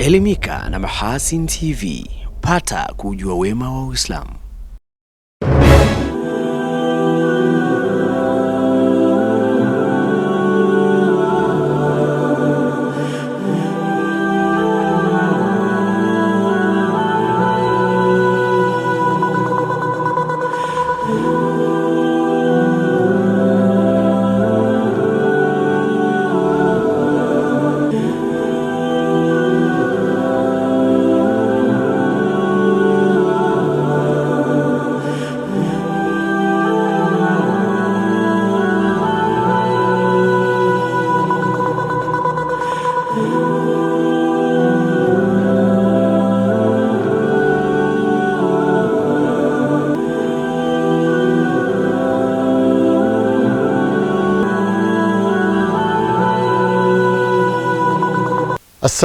Elimika na Mahasin TV, pata kujua wema wa Uislamu.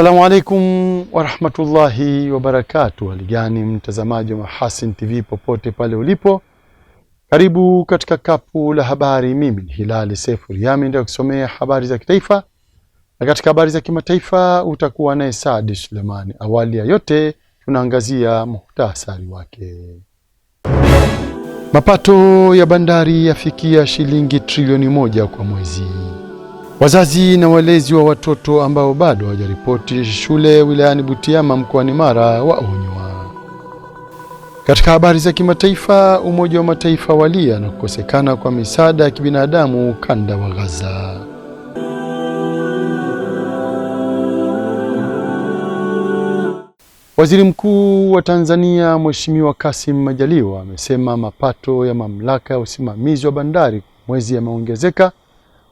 Assalamu alaikum wa rahmatullahi wa barakatuh. Haligani mtazamaji wa Mahasin TV popote pale ulipo, karibu katika kapu la habari. Mimi ni Hilali Sefu Riyami, ndio kusomea habari za kitaifa, na katika habari za kimataifa utakuwa naye Saadi Sulemani. Awali ya yote tunaangazia muhtasari wake. Mapato ya bandari yafikia shilingi trilioni 1 kwa mwezi. Wazazi na walezi wa watoto ambao bado hawajaripoti shule wilayani Butiama mkoani Mara waonywa. Katika habari za kimataifa, Umoja wa Mataifa walia na kukosekana kwa misaada ya kibinadamu ukanda wa Gaza. Waziri Mkuu wa Tanzania Mheshimiwa Kassim Majaliwa amesema mapato ya mamlaka ya usimamizi wa bandari mwezi yameongezeka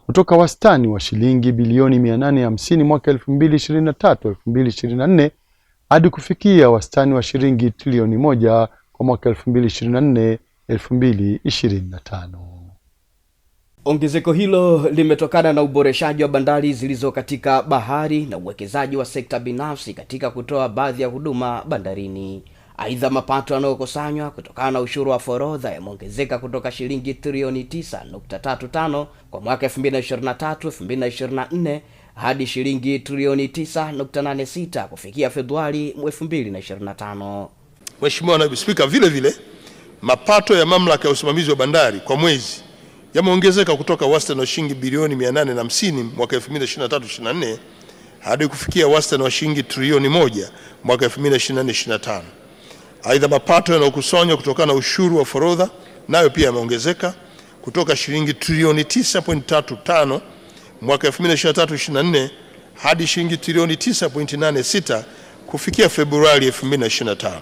kutoka wastani wa shilingi bilioni 850 mwaka 2023-2024 hadi kufikia wastani wa shilingi trilioni 1 kwa mwaka 2024-2025. Ongezeko hilo limetokana na uboreshaji wa bandari zilizo katika bahari na uwekezaji wa sekta binafsi katika kutoa baadhi ya huduma bandarini. Aidha, mapato yanayokusanywa kutokana na ushuru wa forodha yameongezeka kutoka shilingi trilioni 9.35 kwa mwaka 2023-2024 hadi shilingi trilioni 9.86 kufikia Februari 2025. Mheshimiwa Naibu Spika, vile vile mapato ya mamlaka ya usimamizi wa bandari kwa mwezi yameongezeka kutoka wastani wa shilingi bilioni 850 mwaka 2023-2024 hadi kufikia wastani wa shilingi trilioni 1 mwaka 2024-2025. Aidha, mapato yanayokusanywa kutokana na ushuru wa forodha nayo pia yameongezeka kutoka shilingi trilioni 9.35 mwaka 2023-2024 hadi shilingi trilioni 9.86 kufikia Februari 2025.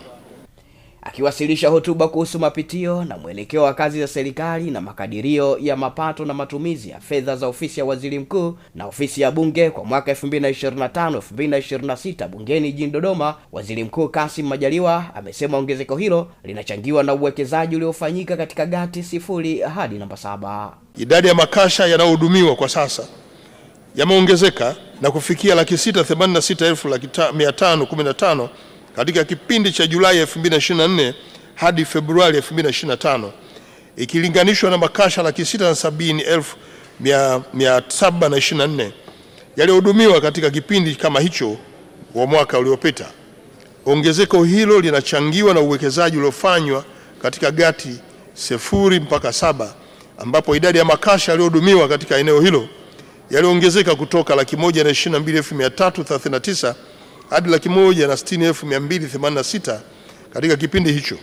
Akiwasilisha hotuba kuhusu mapitio na mwelekeo wa kazi za serikali na makadirio ya mapato na matumizi ya fedha za ofisi ya Waziri Mkuu na ofisi ya Bunge kwa mwaka 2025-2026 bungeni jijini Dodoma, Waziri Mkuu Kassim Majaliwa amesema ongezeko hilo linachangiwa na uwekezaji uliofanyika katika gati 0 hadi namba 7. Idadi ya makasha yanayohudumiwa kwa sasa yameongezeka na kufikia 686,515 katika kipindi cha Julai 2024 hadi Februari 2025, ikilinganishwa na makasha 670,724 yaliyohudumiwa katika kipindi kama hicho wa mwaka uliopita. Ongezeko hilo linachangiwa na uwekezaji uliofanywa katika gati 0 mpaka 7, ambapo idadi ya makasha yaliyohudumiwa katika eneo hilo yaliongezeka kutoka 122,339 hadi 160,286 katika kipindi hicho.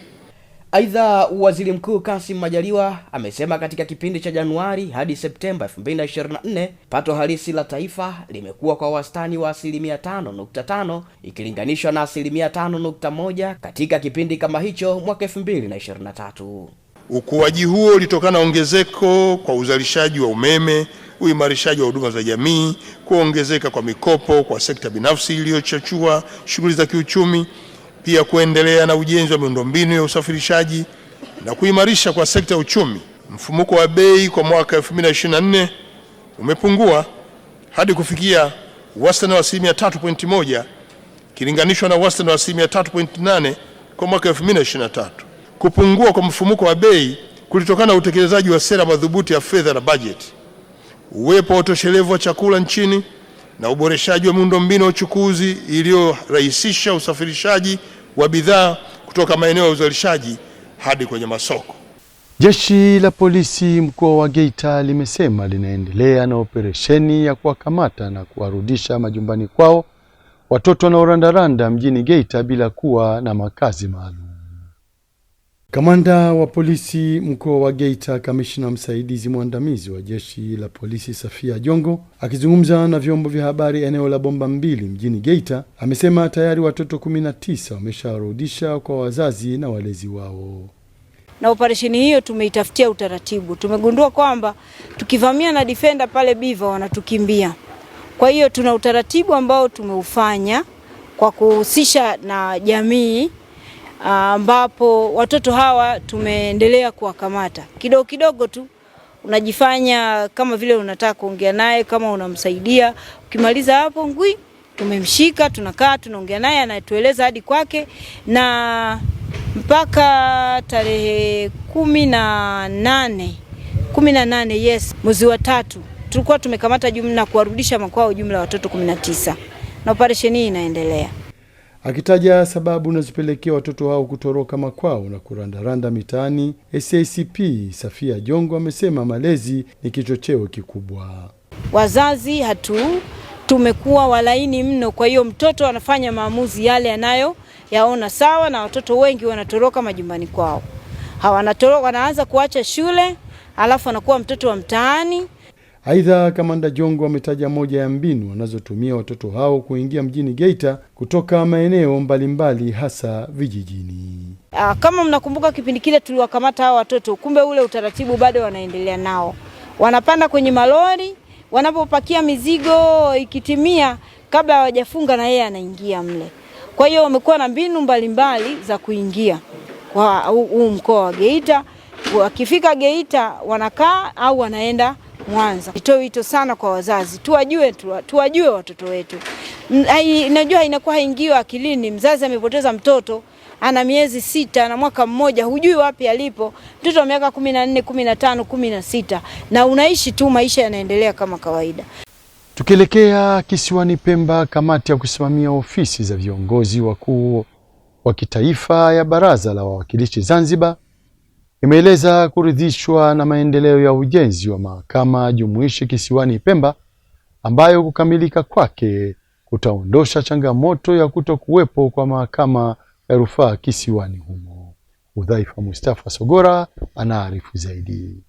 Aidha, Waziri Mkuu Kassim Majaliwa amesema katika kipindi cha Januari hadi Septemba 2024 pato halisi la taifa limekuwa kwa wastani wa 5.5% ikilinganishwa na 5.1% katika kipindi kama hicho mwaka 2023. Ukuaji huo ulitokana na ongezeko kwa uzalishaji wa umeme, uimarishaji wa huduma za jamii, kuongezeka kwa mikopo kwa sekta binafsi iliyochachua shughuli za kiuchumi, pia kuendelea na ujenzi wa miundombinu ya usafirishaji na kuimarisha kwa sekta ya uchumi. Mfumuko wa bei kwa mwaka 2024 umepungua hadi kufikia wastani wa 3.1% kilinganishwa na wastani wa 3.8% kwa mwaka 2023. Kupungua kwa mfumuko wa bei kulitokana na utekelezaji wa sera madhubuti ya fedha na bajeti, uwepo wa utoshelevu wa chakula nchini na uboreshaji wa miundombinu ya uchukuzi iliyorahisisha usafirishaji wa bidhaa kutoka maeneo ya uzalishaji hadi kwenye masoko. Jeshi la polisi mkoa wa Geita limesema linaendelea na operesheni ya kuwakamata na kuwarudisha majumbani kwao watoto wanaorandaranda mjini Geita bila kuwa na makazi maalum. Kamanda wa polisi mkoa wa Geita, kamishna msaidizi mwandamizi wa jeshi la polisi Safia Jongo, akizungumza na vyombo vya habari eneo la Bomba Mbili mjini Geita, amesema tayari watoto 19 wamesharudisha kwa wazazi na walezi wao. Na operesheni hiyo tumeitafutia utaratibu. Tumegundua kwamba tukivamia na defender pale Biva wanatukimbia. Kwa hiyo tuna utaratibu ambao tumeufanya kwa kuhusisha na jamii, ambapo watoto hawa tumeendelea kuwakamata. Kidogo kidogo tu unajifanya kama vile unataka kuongea naye, kama unamsaidia. Ukimaliza hapo ngui tumemshika, tunakaa tunaongea naye, anatueleza hadi kwake, na mpaka tarehe 18 yes, mwezi wa 3 tulikuwa tumekamata jumla kuwarudisha makwao jumla watoto 19. Na operesheni hii inaendelea. Akitaja sababu zinazopelekea watoto hao kutoroka makwao na kurandaranda mitaani, SACP Safia Jongo amesema malezi ni kichocheo kikubwa. Wazazi tumekuwa walaini mno, kwa hiyo mtoto anafanya maamuzi yale yaona sawa, na watoto wengi wanatoroka majumbani kwao. Hawanatoroka, wanaanza kuacha shule, alafu anakuwa mtoto wa mtaani. Aidha, Kamanda Jongo ametaja moja ya mbinu wanazotumia watoto hao kuingia mjini Geita kutoka maeneo mbalimbali hasa vijijini. Kama mnakumbuka kipindi kile tuliwakamata hao watoto, kumbe ule utaratibu bado wanaendelea nao. Wanapanda kwenye malori, wanapopakia mizigo ikitimia, kabla hawajafunga na yeye anaingia mle. Kwa hiyo wamekuwa na mbinu mbalimbali za kuingia kwa huu mkoa wa Geita. Wakifika Geita wanakaa au wanaenda Mwanza. Nitoe wito sana kwa wazazi, tuwajue watoto wetu. Najua inakuwa haingiwa akilini, mzazi amepoteza mtoto, ana miezi 6 na mwaka mmoja, hujui wapi alipo. Mtoto wa miaka 14, 15, 16 na unaishi tu, maisha yanaendelea kama kawaida. Tukielekea kisiwani Pemba, kamati ya kusimamia ofisi za viongozi wakuu wa kitaifa ya Baraza la Wawakilishi Zanzibar imeeleza kuridhishwa na maendeleo ya ujenzi wa mahakama jumuishi kisiwani Pemba, ambayo kukamilika kwake kutaondosha changamoto ya kutokuwepo kwa mahakama ya rufaa kisiwani humo. Udhaifa Mustafa Sogora anaarifu zaidi.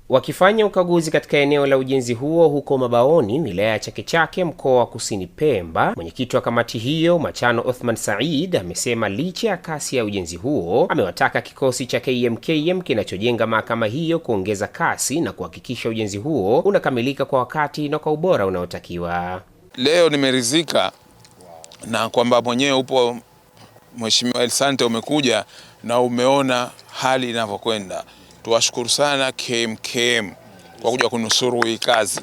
Wakifanya ukaguzi katika eneo la ujenzi huo huko Mabaoni, wilaya ya Chake Chake, mkoa wa Kusini Pemba, mwenyekiti wa kamati hiyo Machano Othman Said amesema licha ya kasi ya ujenzi huo, amewataka kikosi cha KMKM kinachojenga mahakama hiyo kuongeza kasi na kuhakikisha ujenzi huo unakamilika kwa wakati na kwa ubora unaotakiwa. Leo nimeridhika na kwamba mwenyewe upo Mheshimiwa Elsante, umekuja na umeona hali inavyokwenda. Tuwashukuru sana KMKM kwa kuja kunusuru hii kazi.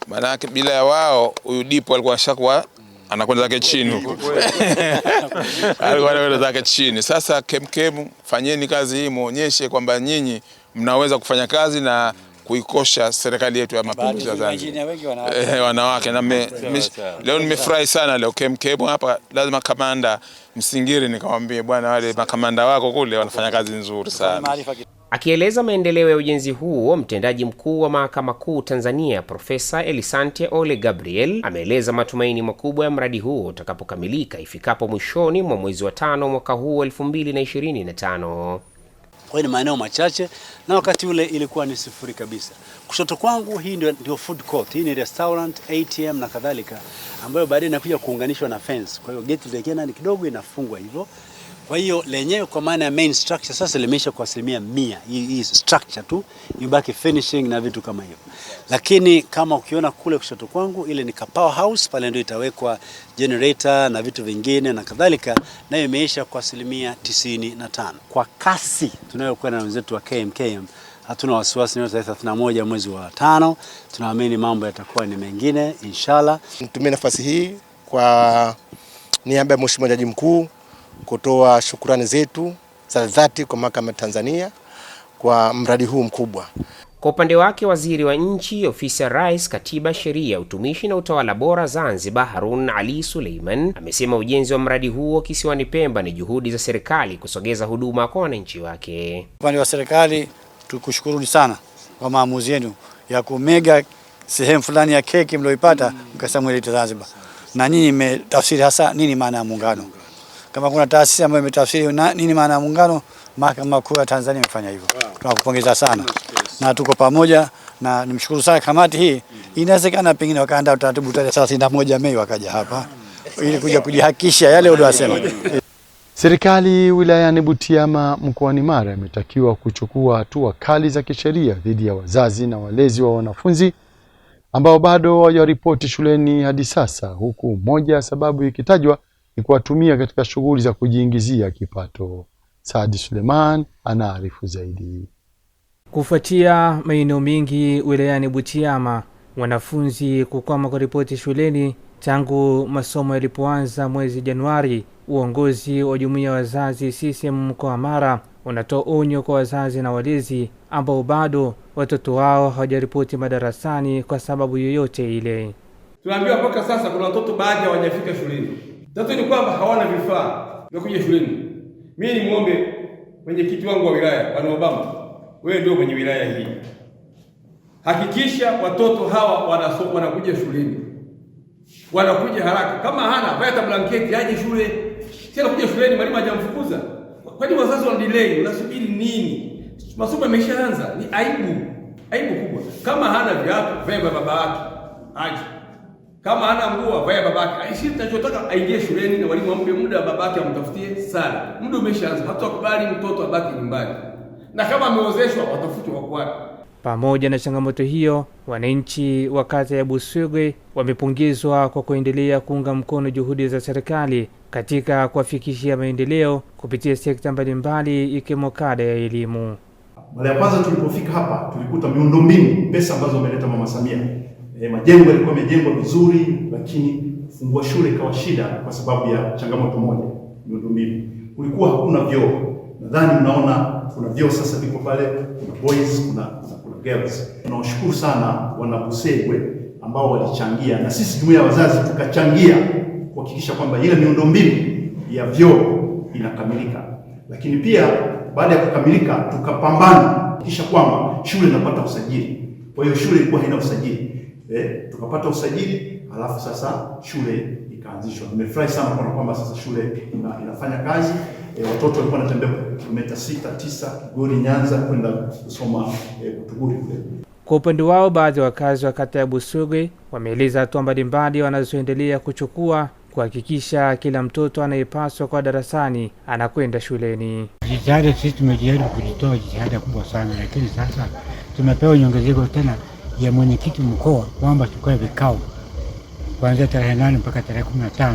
Maana bila ya wao huyu Dipo alikuwa shakwa anakwenda zake chini huko. Alikuwa anakwenda zake chini. Sasa KMKM, fanyeni kazi hii, muonyeshe kwamba nyinyi mnaweza kufanya kazi na kuikosha serikali yetu ya mapinduzi ya Zanzibar. Wanawake na leo nimefurahi sana leo KMKM hapa. Lazima kamanda Msingiri nikamwambie bwana, wale makamanda wako kule wanafanya kazi nzuri sana. Akieleza maendeleo ya ujenzi huo, mtendaji mkuu wa Mahakama Kuu Tanzania Profesa Elisante Ole Gabriel ameeleza matumaini makubwa ya mradi huo utakapokamilika ifikapo mwishoni mwa mwezi wa 5 mwaka huu 2025. Kwa ni maeneo machache, na wakati ule ilikuwa ni sifuri kabisa. Kushoto kwangu hii ndio food court, hii ni restaurant, ATM na kadhalika, ambayo baadaye inakuja kuunganishwa na fence. Kwa hiyo gate ile ni kidogo inafungwa hivyo. Kwa hiyo lenyewe kwa maana ya main structure sasa limeisha kwa 100%. Hii structure tu ibaki finishing na vitu kama hivyo. Lakini kama ukiona kule kushoto kwangu, ile ni power house, pale ndio itawekwa generator na vitu vingine na kadhalika, nayo imeisha kwa 95%. Kwa kasi tunayokuwa na wenzetu wa KMKM, hatuna wasiwasi na tarehe 31 mwezi wa 5, tunaamini mambo yatakuwa ni mengine inshallah. Nitumie nafasi hii kwa niaba ya Mheshimiwa Jaji Mkuu kutoa shukrani zetu za dhati kwa Mahakama ya Tanzania kwa mradi huu mkubwa. Kwa upande wake, waziri wa nchi ofisi ya Rais, Katiba, Sheria, Utumishi na Utawala Bora Zanzibar, Harun Ali Suleiman, amesema ujenzi wa mradi huo kisiwani Pemba ni juhudi za serikali kusogeza huduma kwa wananchi wake. Upande wa serikali tukushukuruni sana kwa maamuzi yenu ya kumega sehemu fulani ya keki mlioipata mkasema ile Zanzibar. Na nini imetafsiri hasa nini maana ya muungano? Kama kuna taasisi ambayo imetafsiri nini maana ya muungano, Mahakama Kuu ya Tanzania imefanya hivyo. Tunakupongeza sana. Na tuko pamoja na nimshukuru sana kamati hii. Inawezekana pengine wakaandaa utaratibu tarehe 31 Mei wakaja hapa ili kuja kujihakikisha yale uliyosema. Serikali wilayani Butiama mkoani Mara imetakiwa kuchukua hatua kali za kisheria dhidi ya wazazi na walezi wa wanafunzi ambao bado hawajaripoti shuleni hadi sasa, huku moja ya sababu ikitajwa ni kuwatumia katika shughuli za kujiingizia kipato. Saadi Suleiman anaarifu zaidi. Kufuatia maeneo mengi wilayani Butiama wanafunzi kukwama kuripoti shuleni tangu masomo yalipoanza mwezi Januari, uongozi wa jumuiya wazazi CCM mkoa wa Mara unatoa onyo kwa wazazi na walezi ambao bado watoto wao hawajaripoti madarasani kwa sababu yoyote ile. Tunaambiwa mpaka sasa kuna watoto baadhi hawajafika shuleni. Tatizo ni kwamba hawana vifaa vya kuja shuleni. Mimi ni muombe mwenyekiti wangu wa wilaya, Bwana Obama, wewe ndio mwenye wilaya hii. Hakikisha watoto hawa wanakuja shuleni. Wanakuja haraka. Kama hana vaa blanketi aje shule. Si anakuja shuleni mwalimu hajamfukuza. Kwani wazazi wana delay? Unasubiri nini? Masomo yameshaanza. Ni aibu. Aibu kubwa. Kama hana viatu, vaa baba yake. Aje. Kama hana nguo, vaa babake. Sisi tunachotaka aingie shuleni na walimu wampe muda babake amtafutie sala. Muda umeshaanza. Hatukubali mtoto abaki nyumbani. Na kama ameozeshwa watafute wako wapi. Pamoja na changamoto hiyo, wananchi wa kata ya Buswegwe wamepongezwa kwa kuendelea kuunga mkono juhudi za serikali katika kuwafikishia maendeleo kupitia sekta mbalimbali ikiwemo kada ya elimu. Mara ya kwanza tulipofika hapa tulikuta miundombinu, pesa ambazo ameleta Mama Samia. Majengo yalikuwa yamejengwa vizuri, lakini kufungua shule ikawa shida kwa sababu ya changamoto moja, miundombinu. Kulikuwa hakuna vyoo. Nadhani mnaona kuna vyoo sasa viko pale, kuna boys, kuna girls. Tunawashukuru sana wana Busegwe ambao walichangia na sisi jumuiya ya wazazi tukachangia kuhakikisha kwamba ile miundombinu ya vyoo inakamilika. Lakini pia baada ya kukamilika tukapambana kuhakikisha kwamba shule inapata usajili. Kwa hiyo shule ilikuwa haina usajili. Tukapata usajili, alafu sasa shule ikaanzishwa. Nimefurahi sana kuona kwamba sasa shule inafanya kazi. Watoto walikuwa wanatembea kilomita 6-9 Kigori Nyanza kwenda kusoma Butuguri kule. Kwa upande wao, baadhi ya wakazi wa kata ya Buswegwe wameeleza hatua mbalimbali wanazoendelea kuchukua kuhakikisha kila mtoto anayepaswa kwa darasani anakwenda shuleni. Jitihada sisi tumejaribu kujitoa jitihada kubwa sana, lakini sasa tumepewa nyongezeko tena ya mwenyekiti mkoa kwamba tukae vikao kuanzia tarehe 8 mpaka tarehe 15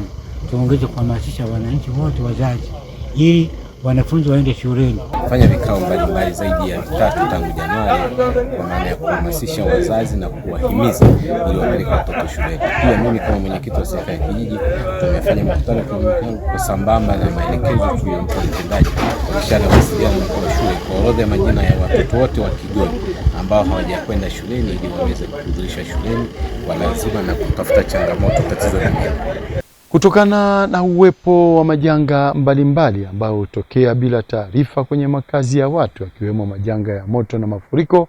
tuongeze kuhamasisha wananchi wote wazazi ili wanafunzi waende shuleni. Fanya vikao mbalimbali zaidi ya 3 tangu Januari kwa maana ya kuhamasisha wazazi na kuwahimiza ili wapeleke watoto shuleni. Pia mimi kama mwenyekiti wa serikali ya kijiji tumefanya mkutano kwa sambamba na maelekezo tuliyompa mtendaji ishara wasiliana na kwa shule kwa orodha ya majina ya watoto wote wa Kigori ambao hawajakwenda shuleni ili waweze kuhudhuria shuleni kwa lazima na kutafuta changamoto tatizo lingine. Kutokana na uwepo wa majanga mbalimbali ambao hutokea bila taarifa kwenye makazi ya watu, yakiwemo majanga ya moto na mafuriko,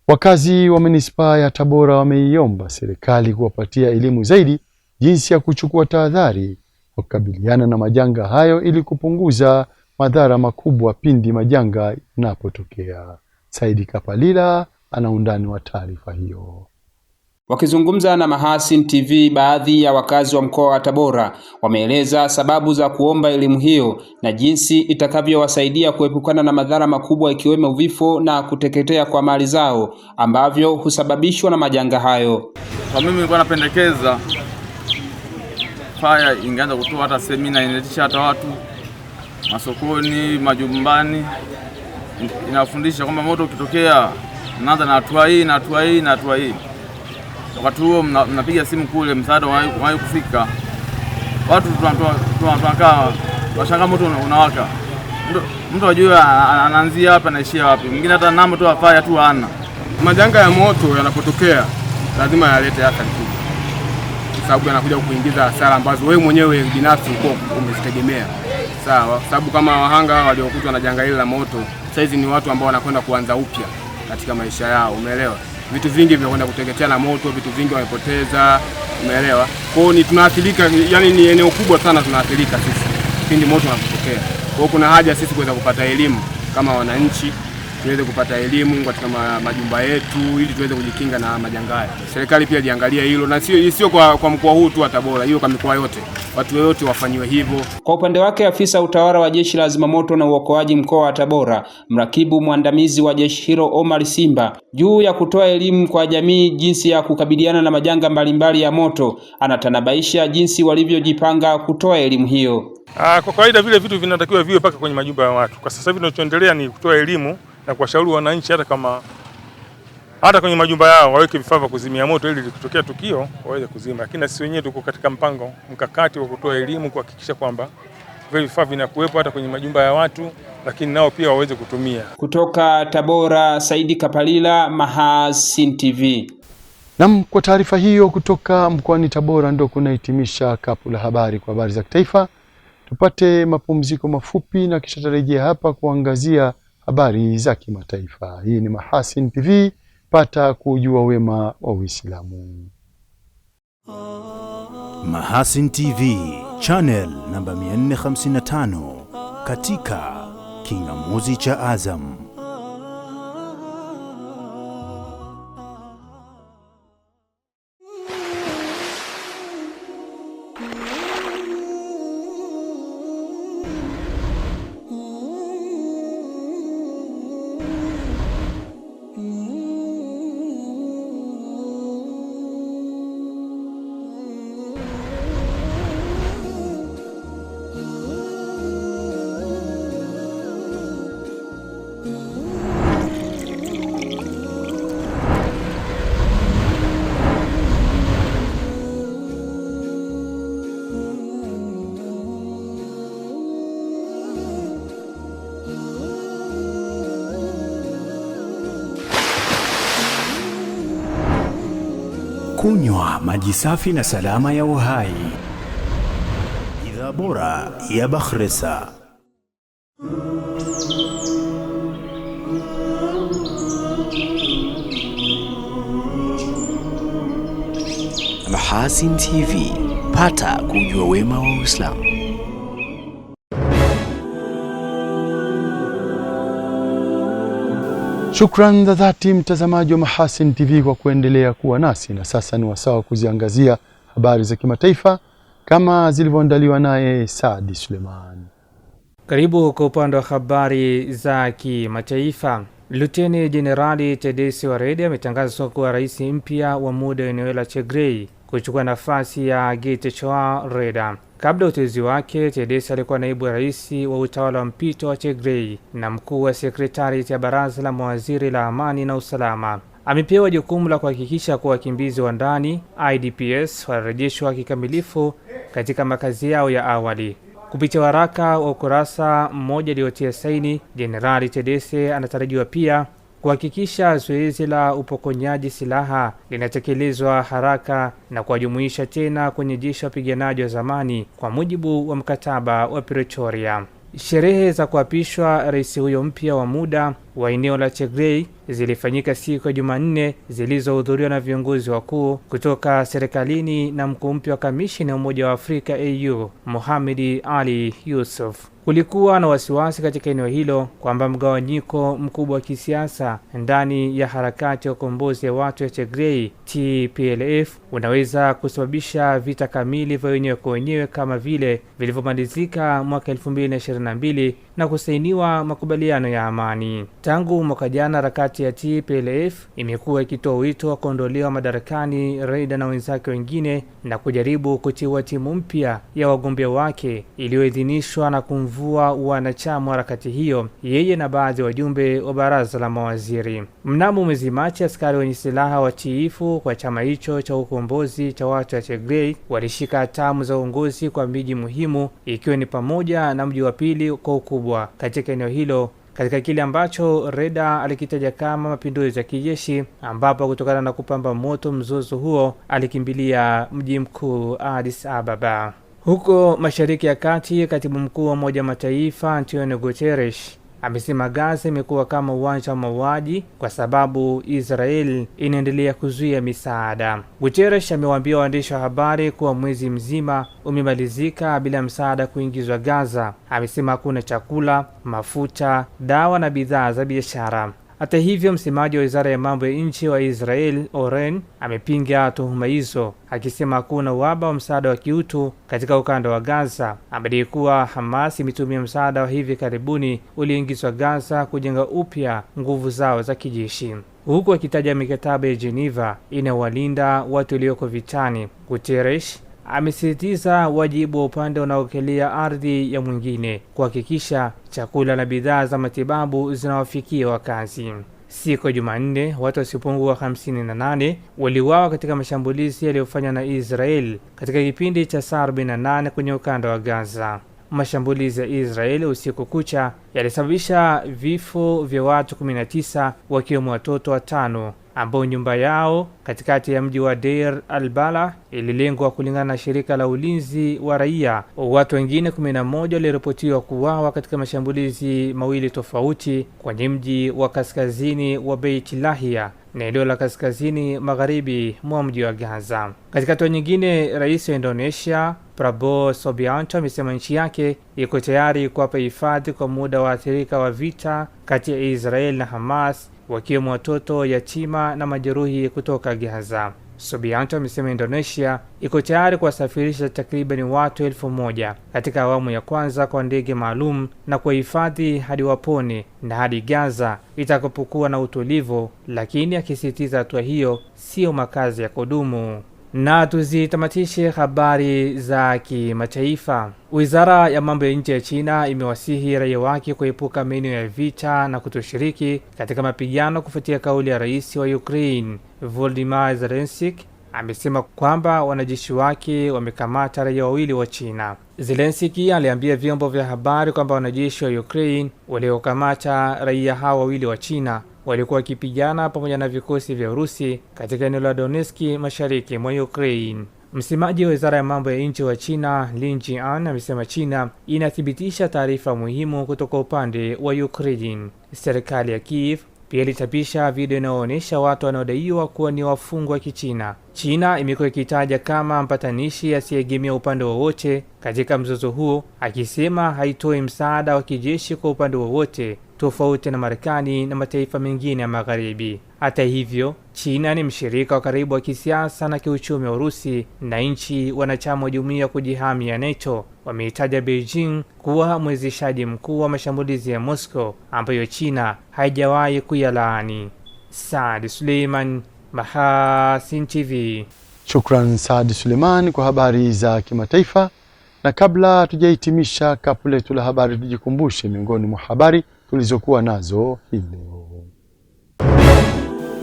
wakazi wa manispaa ya Tabora wameiomba serikali kuwapatia elimu zaidi jinsi ya kuchukua tahadhari kukabiliana na majanga hayo ili kupunguza madhara makubwa pindi majanga yanapotokea. Saidi Kapalila ana undani wa taarifa hiyo. Wakizungumza na Mahasin TV, baadhi ya wakazi wa mkoa wa Tabora wameeleza sababu za kuomba elimu hiyo na jinsi itakavyowasaidia kuepukana na madhara makubwa ikiwemo vifo na kuteketea kwa mali zao ambavyo husababishwa na majanga hayo. Kwa mimi nilikuwa napendekeza faya ingeanza kutoa hata semina inaelimisha hata watu masokoni, majumbani, inafundisha kwamba moto ukitokea mnaanza na hatua hii na hatua hii na hatua hii. Wakati huo mnapiga simu kule, msaada wahi kufika. Watu tunakaa washangaa moto unawaka. Mtu ajue anaanzia wapi anaishia wapi. Mwingine hata namba tu afaya tu hana. Majanga ya moto yanapotokea lazima yalete athari kubwa, kwa sababu yanakuja kuingiza hasara ambazo wewe mwenyewe binafsi uko umezitegemea. Sawa, sababu kama wahanga waliokutwa na janga hili la moto saizi ni watu ambao wanakwenda kuanza upya katika maisha yao, umeelewa? Vitu vingi vinakwenda kuteketea na moto, vitu vingi wamepoteza, umeelewa? Kwa hiyo ni tunaathirika, yani ni eneo kubwa sana tunaathirika sisi pindi moto unapotokea. Kwa hiyo kuna haja sisi kuweza kupata elimu kama wananchi, tuweze kupata elimu katika majumba yetu ili tuweze kujikinga na majanga haya. Serikali pia liangalia hilo, na sio kwa mkoa huu tu wa Tabora, hiyo kwa mikoa yote. Watu wote wafanywe hivyo. Kwa upande wake, afisa utawala wa Jeshi la Zimamoto na Uokoaji mkoa wa Tabora, mrakibu mwandamizi wa jeshi hilo Omar Simba, juu ya kutoa elimu kwa jamii jinsi ya kukabiliana na majanga mbalimbali ya moto, anatanabaisha jinsi walivyojipanga kutoa elimu hiyo. Kwa kawaida vile vitu vinatakiwa viwe paka kwenye majumba ya watu. Kwa sasa hivi tunachoendelea ni kutoa elimu na kuwashauri wananchi hata kwenye majumba yao waweke vifaa vya kuzimia moto ili likitokea tukio waweze kuzima. Lakini sisi wenyewe tuko katika mpango mkakati wa kutoa elimu kuhakikisha kwamba vile vifaa vinakuwepo hata kwenye majumba ya watu, lakini nao pia waweze kutumia. Kutoka Tabora, Saidi Kapalila, Mahasin TV. Naam, kwa taarifa hiyo kutoka mkoani Tabora ndio kunahitimisha kapu la habari kwa habari za kitaifa. Tupate mapumziko mafupi na kisha tarejea hapa kuangazia habari za kimataifa. Hii ni Mahasin TV, pata kujua wema wa Uislamu. Mahasin TV, channel namba 455 katika kingamuzi cha Azam. Kunywa maji safi na salama ya uhai. Bidhaa bora ya Bakhresa. Mahasin TV, pata kujua wema wa Uislamu. Shukran za dhati mtazamaji wa Mahasin TV kwa kuendelea kuwa nasi, na sasa ni wasaa kuziangazia habari za kimataifa kama zilivyoandaliwa naye Saadi Suleiman. Karibu kwa upande wa habari za kimataifa. Luteni Jenerali Tedesi Waredi ametangaza kuwa rais mpya wa muda wa eneo la Tigray kuchukua nafasi ya Getachew Reda. Kabla uteuzi wake, Tedesi alikuwa naibu rais wa utawala wa mpito wa Tigray na mkuu wa sekretarieti ya baraza la mawaziri la amani na usalama. Amepewa jukumu la kuhakikisha kuwa wakimbizi wa ndani IDPs warejeshwa kikamilifu katika makazi yao ya awali. Kupitia waraka wa ukurasa mmoja uliotia saini, Jenerali Tedesi anatarajiwa pia kuhakikisha zoezi la upokonyaji silaha linatekelezwa haraka na kuwajumuisha tena kwenye jeshi wapiganaji wa zamani kwa mujibu wa mkataba wa Pretoria. Sherehe za kuapishwa rais huyo mpya wa muda wa eneo la Tigray zilifanyika siku ya Jumanne, zilizohudhuriwa na viongozi wakuu kutoka serikalini na mkuu mpya wa kamisheni ya Umoja wa Afrika AU, Mohamed Ali Yusuf. Kulikuwa na wasiwasi katika eneo hilo kwamba mgawanyiko mkubwa wa kisiasa ndani ya harakati ya ukombozi ya watu ya Tigray TPLF unaweza kusababisha vita kamili vya wenyewe kwa wenyewe kama vile vilivyomalizika mwaka 2022 na kusainiwa makubaliano ya amani. Tangu mwaka jana, harakati ya TPLF imekuwa ikitoa wito wa kuondolewa madarakani Reda na wenzake wengine na kujaribu kutiwa timu mpya ya wagombea wake iliyoidhinishwa na kumvua wanachama harakati hiyo, yeye na baadhi ya wajumbe wa baraza la mawaziri. Mnamo mwezi Machi, askari wenye silaha watiifu kwa chama hicho cha ukombozi cha watu wa Tigray walishika hatamu za uongozi kwa miji muhimu, ikiwa ni pamoja na mji wa pili kwa ukubwa katika eneo hilo katika kile ambacho Reda alikitaja kama mapinduzi ya kijeshi, ambapo kutokana na kupamba moto mzozo huo alikimbilia mji mkuu Addis Ababa. Huko Mashariki ya Kati, katibu mkuu wa Umoja wa Mataifa Antonio Guterres amesema Gaza imekuwa kama uwanja wa mauaji kwa sababu Israel inaendelea kuzuia misaada. Guterres amewaambia waandishi wa habari kuwa mwezi mzima umemalizika bila msaada kuingizwa Gaza. Amesema hakuna chakula, mafuta, dawa na bidhaa za biashara. Hata hivyo, msemaji wa Wizara ya Mambo ya Nje wa Israel, Oren, amepinga tuhuma hizo, akisema hakuna uhaba wa msaada wa kiutu katika ukanda wa Gaza. Amedai kuwa Hamas imetumia msaada wa hivi karibuni ulioingizwa Gaza kujenga upya nguvu zao za kijeshi, huku akitaja mikataba ya Geneva inayowalinda watu walioko vitani. Guterres amesisitiza wajibu wa upande unaokelea ardhi ya mwingine kuhakikisha chakula na bidhaa za matibabu zinawafikia wakazi. Siku ya Jumanne, watu wasiopungua 58 waliuawa katika mashambulizi yaliyofanywa na Israel katika kipindi cha saa 48 kwenye ukanda wa Gaza. Mashambulizi ya Israel usiku kucha yalisababisha vifo vya watu 19 wakiwemo watoto 5 ambao nyumba yao katikati ya mji wa Deir al-Balah ililengwa. Kulingana na shirika la ulinzi wa raia, watu wengine 11 waliripotiwa kuuawa katika mashambulizi mawili tofauti kwenye mji wa kaskazini wa Beit Lahia na eneo la kaskazini magharibi mwa mji wa Gaza. Katika hatua nyingine, rais wa Indonesia Prabowo Subianto amesema nchi yake iko tayari kuwapa hifadhi kwa muda waathirika wa vita kati ya Israel na Hamas, wakiwemo watoto yatima na majeruhi kutoka Gaza. Subianto amesema Indonesia iko tayari kuwasafirisha takriban watu 1000 katika awamu ya kwanza kwa ndege maalum na kuhifadhi hadi wapone na hadi Gaza itakapokuwa na utulivu, lakini akisisitiza hatua hiyo sio makazi ya kudumu. Na tuzitamatishe habari za kimataifa. Wizara ya mambo ya nje ya China imewasihi raia wake kuepuka maeneo ya vita na kutoshiriki katika mapigano kufuatia kauli ya rais wa Ukraine Volodymyr Zelensky. Amesema kwamba wanajeshi wake wamekamata raia wawili wa China. Zelensky aliambia vyombo vya habari kwamba wanajeshi wa Ukraine waliokamata raia hao wawili wa China walikuwa wakipigana pamoja na vikosi vya Urusi katika eneo la Donetsk mashariki mwa Ukraine. Msemaji wa Wizara ya Mambo ya Nje wa China, Lin Jian, amesema China inathibitisha taarifa muhimu kutoka upande wa Ukraine. Serikali ya Kiev pia ilichapisha video inayoonyesha watu wanaodaiwa kuwa ni wafungwa wa Kichina. China imekuwa ikitaja kama mpatanishi asiyeegemea upande wowote katika mzozo huo, akisema haitoi msaada wa kijeshi kwa upande wowote, tofauti na Marekani na mataifa mengine ya Magharibi. Hata hivyo, China ni mshirika wa karibu wa kisiasa na kiuchumi wa Urusi, na nchi wanachama wa jumuiya ya kujihami ya NATO wameitaja Beijing kuwa mwezeshaji mkuu wa mashambulizi ya Moscow ambayo China haijawahi kuyalaani. Saad Suleiman, Mahasin TV. Shukran Saad Suleiman kwa habari za kimataifa. Na kabla tujahitimisha kapu letu la habari, tujikumbushe miongoni mwa habari tulizokuwa nazo hii leo.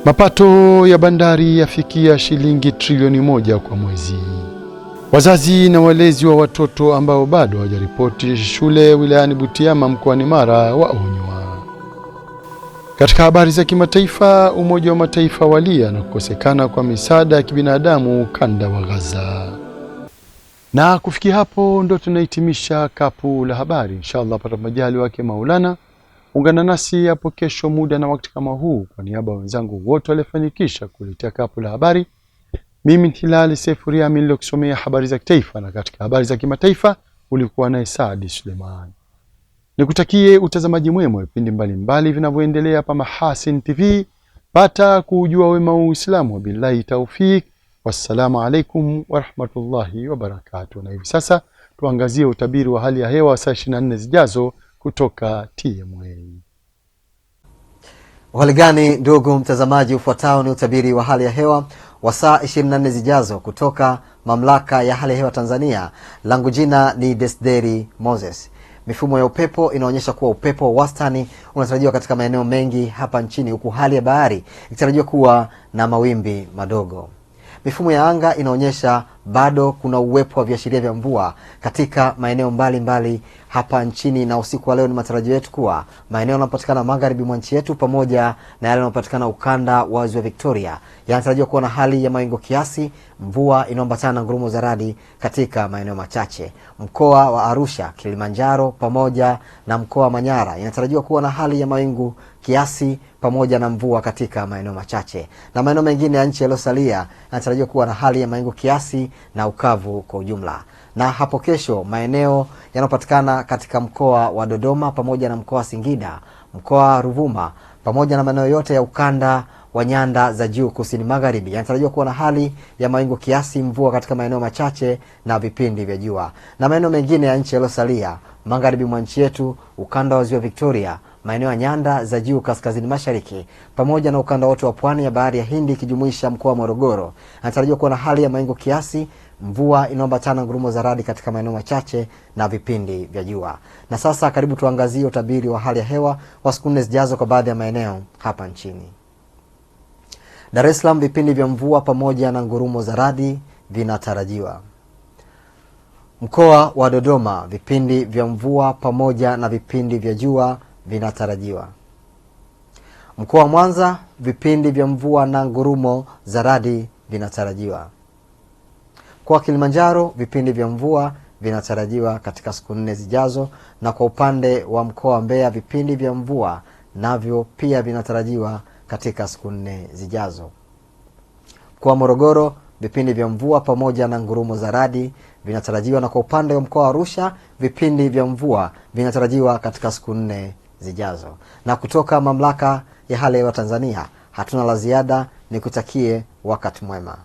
Mapato ya bandari yafikia shilingi trilioni 1 kwa mwezi. Wazazi na walezi wa watoto ambao bado hawajaripoti shule wilayani Butiama mkoani Mara waonywa. Katika habari za kimataifa, Umoja wa Mataifa walia na kukosekana kwa misaada ya kibinadamu ukanda wa Gaza. Na kufikia hapo ndo tunahitimisha kapu la habari. Inshallah pata majali wake Maulana. Ungana nasi hapo kesho muda na wakati kama huu. Kwa niaba ya wenzangu wote waliofanikisha kuletea kapu la habari, mimi Hilali Sefuria nilikusomea habari za kitaifa, na katika habari za kimataifa ulikuwa na Saad Suleiman. Nikutakie utazamaji mwema wa vipindi mbalimbali vinavyoendelea hapa Mahasin TV. Pata kujua wema wa Uislamu. Wabillahi taufik. Wassalamu alaikum wa rahmatullahi wa barakatuh. Na hivi sasa tuangazie utabiri wa hali ya hewa saa 24 zijazo kutoka TMA. Hali gani ndugu mtazamaji, ufuatao ni utabiri wa hali ya hewa wa saa 24 zijazo kutoka Mamlaka ya Hali ya Hewa Tanzania. Langu jina ni Desderi Moses. Mifumo ya upepo inaonyesha kuwa upepo wa wastani unatarajiwa katika maeneo mengi hapa nchini, huku hali ya bahari ikitarajiwa kuwa na mawimbi madogo. Mifumo ya anga inaonyesha bado kuna uwepo wa viashiria vya mvua katika maeneo mbalimbali hapa nchini, na usiku wa leo ni matarajio yetu kuwa maeneo yanayopatikana magharibi mwa nchi yetu pamoja na yale yanayopatikana ukanda wa Ziwa Victoria yanatarajiwa kuwa na hali ya mawingu kiasi, mvua inaambatana na ngurumo za radi katika maeneo machache. Mkoa wa Arusha, Kilimanjaro pamoja na mkoa wa Manyara inatarajiwa kuwa na hali ya mawingu kiasi pamoja na mvua katika maeneo machache, na maeneo mengine ya nchi yaliyosalia yanatarajiwa kuwa na hali ya mawingu kiasi na ukavu kwa ujumla. Na hapo kesho maeneo yanayopatikana katika mkoa wa Dodoma pamoja na mkoa wa Singida, mkoa wa Ruvuma pamoja na maeneo yote ya ukanda wa nyanda za juu kusini magharibi yanatarajiwa kuwa na hali ya mawingu kiasi, mvua katika maeneo machache na vipindi vya jua. Na maeneo mengine ya nchi yaliyosalia magharibi mwa nchi yetu, ukanda wa Ziwa Victoria, maeneo ya nyanda za juu kaskazini mashariki pamoja na ukanda wote wa pwani ya bahari ya Hindi ikijumuisha mkoa wa Morogoro yanatarajiwa kuwa na hali ya mawingu kiasi, mvua inaambatana ngurumo za radi katika maeneo machache na vipindi vya jua. Na sasa karibu tuangazie utabiri wa hali ya hewa wa siku 4 zijazo kwa baadhi ya maeneo hapa nchini. Dar es Salaam, vipindi vya mvua pamoja na ngurumo za radi vinatarajiwa. Mkoa wa Dodoma, vipindi vya mvua pamoja na vipindi vya jua vinatarajiwa. Mkoa wa Mwanza, vipindi vya mvua na ngurumo za radi vinatarajiwa. Kwa Kilimanjaro, vipindi vya mvua vinatarajiwa katika siku 4 zijazo, na kwa upande wa mkoa wa Mbeya, vipindi vya mvua navyo pia vinatarajiwa katika siku 4 zijazo. Kwa Morogoro, vipindi vya mvua pamoja na ngurumo za radi vinatarajiwa, na kwa upande wa mkoa wa Arusha, vipindi vya mvua vinatarajiwa katika siku 4 zijazo. Na kutoka Mamlaka ya Hali ya Hewa Tanzania hatuna la ziada, nikutakie wakati mwema.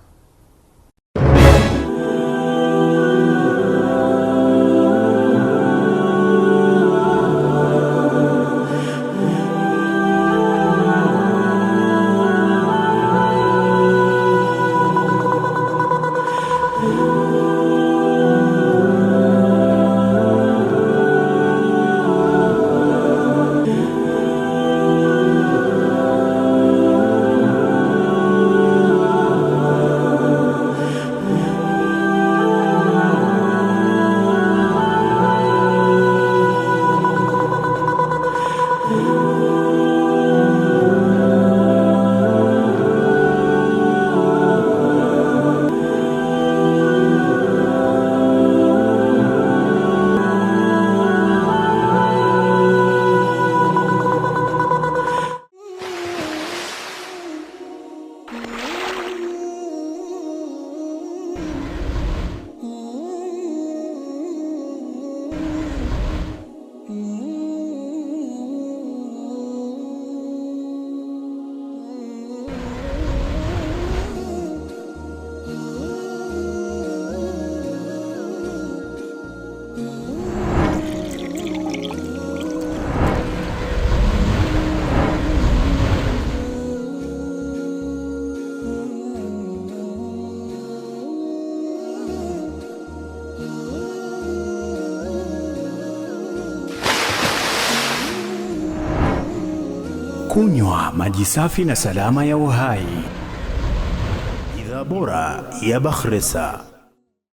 Kunywa maji safi na salama ya uhai. Bidhaa bora ya Bakhresa.